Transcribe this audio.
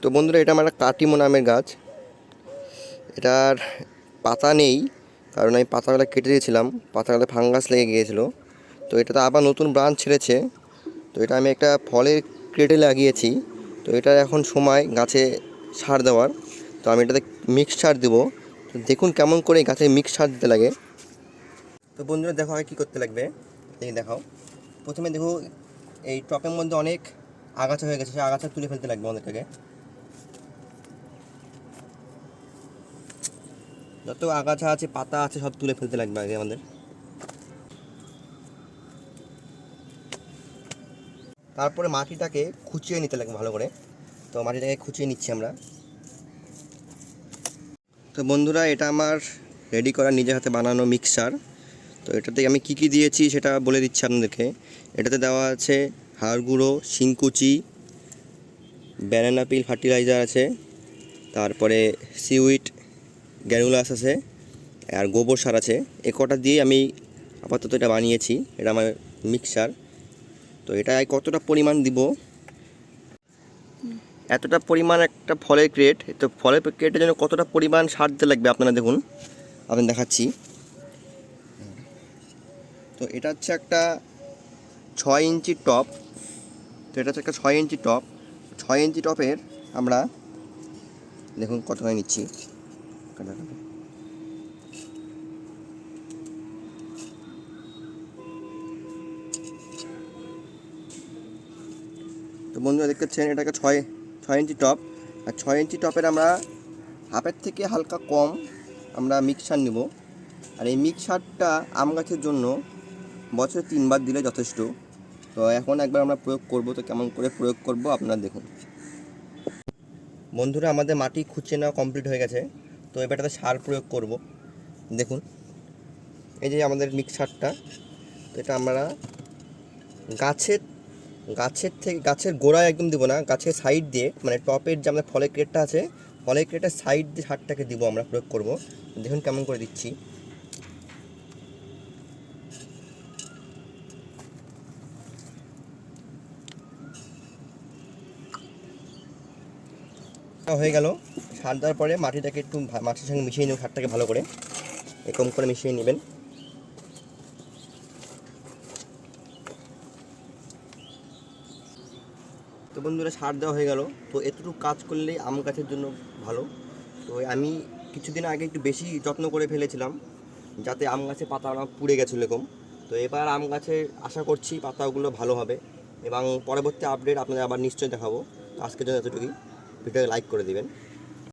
তো বন্ধুরা, এটা আমার কাটিমো নামের গাছ। এটার পাতা নেই, কারণ আমি পাতাগুলো কেটে দিয়েছিলাম, পাতাগুলো ফাঙ্গাস লেগে গিয়েছিলো। তো এটাতে আবার নতুন ব্রাঞ্চ ছেড়েছে। তো এটা আমি একটা ফলের ক্রেটে লাগিয়েছি। তো এটার এখন সময় গাছে সার দেওয়ার। তো আমি এটাতে মিক্স সার দেবো। তো দেখুন কেমন করে গাছে মিক্স সার দিতে লাগে। তো বন্ধুরা দেখো আগে কী করতে লাগবে, এই দেখাও। প্রথমে দেখো এই টপের মধ্যে অনেক আগাছা হয়ে গেছে, সেই আগাছা তুলে ফেলতে লাগবে আমাদেরকে। যত আগাছা আছে, পাতা আছে, সব তুলে ফেলতে লাগবে আগে আমাদের। তারপরে মাটিটাকে খুঁচিয়ে নিতে লাগবে ভালো করে। তো মাটিটাকে খুঁচিয়ে নিচ্ছি আমরা। তো বন্ধুরা, এটা আমার রেডি করা নিজের হাতে বানানো মিক্সচার। তো এটাতে আমি কি কি দিয়েছি সেটা বলে দিচ্ছি আপনাদেরকে। এটাতে দেওয়া আছে হাড় গুঁড়ো, শিংকুচি, ব্যানানা পিল ফার্টিলাইজার আছে, তারপরে সিউইট গ্র্যানুলাস আছে, আর গোবর সার আছে। এ কটা দিয়ে আমি আপাতত এটা বানিয়েছি। এটা আমার মিক্সচার। তো এটা কতটা পরিমাণ দিব, এতটা পরিমাণ একটা ফলের ক্রেট। তো ফলের ক্রেটের জন্য কতটা পরিমাণ সার দিতে লাগবে আপনারা দেখুন, আমি দেখাচ্ছি। তো এটা হচ্ছে একটা 6 ইঞ্চি টপ। তো এটা হচ্ছে একটা 6 ইঞ্চি টপ। 6 ইঞ্চি টপের আমরা দেখুন কতখানি নিচ্ছি। তো বন্ধুরা দেখতে পাচ্ছেন, এটাকে 6 ইঞ্চি টপ। আর 6 ইঞ্চি টপের আমরা হাফের থেকে হালকা কম আমরা মিক্সচার নেব। আর এই মিক্সচারটা আম গাছের জন্য বছরে 3বার দিলে যথেষ্ট। তো এখন একবার আমরা প্রয়োগ করব। তো কেমন করে প্রয়োগ করব আপনারা দেখুন। বন্ধুরা, আমাদের মাটি খুঁচিয়ে নেওয়া কমপ্লিট হয়ে গেছে। তো এবারটাতে সার প্রয়োগ করব। দেখুন এই যে আমাদের মিক্সচারটা। তো এটা আমরা গাছের গোড়ায় একদম দিব না, গাছের সাইড দিয়ে, মানে টপের যে আমাদের ফলের ক্রেটটা আছে, ফলের ক্রেটের সাইড দিয়ে সারটাকে দিব, আমরা প্রয়োগ করব। দেখুন কেমন করে দিচ্ছি। হয়ে গেল। সার দেওয়ার পরে মাটিটাকে একটু মাটির সঙ্গে মিশিয়ে নেব, সারটাকে ভালো করে এরকম করে মিশিয়ে নেবেন। তো বন্ধুরা, সার দেওয়া হয়ে গেল। তো এতটুকু কাজ করলেই আম গাছের জন্য ভালো। তো আমি কিছুদিন আগে একটু বেশি যত্ন করে ফেলেছিলাম, যাতে আম গাছে পাতা পুড়ে গেছিলো এরকম। তো এবার আম গাছে আশা করছি পাতাগুলো ভালো হবে, এবং পরবর্তী আপডেট আপনাদের আবার নিশ্চয়ই দেখাবো। তো আজকের জন্য এতটুকুই। ভিডিওকে লাইক করে দিবেন।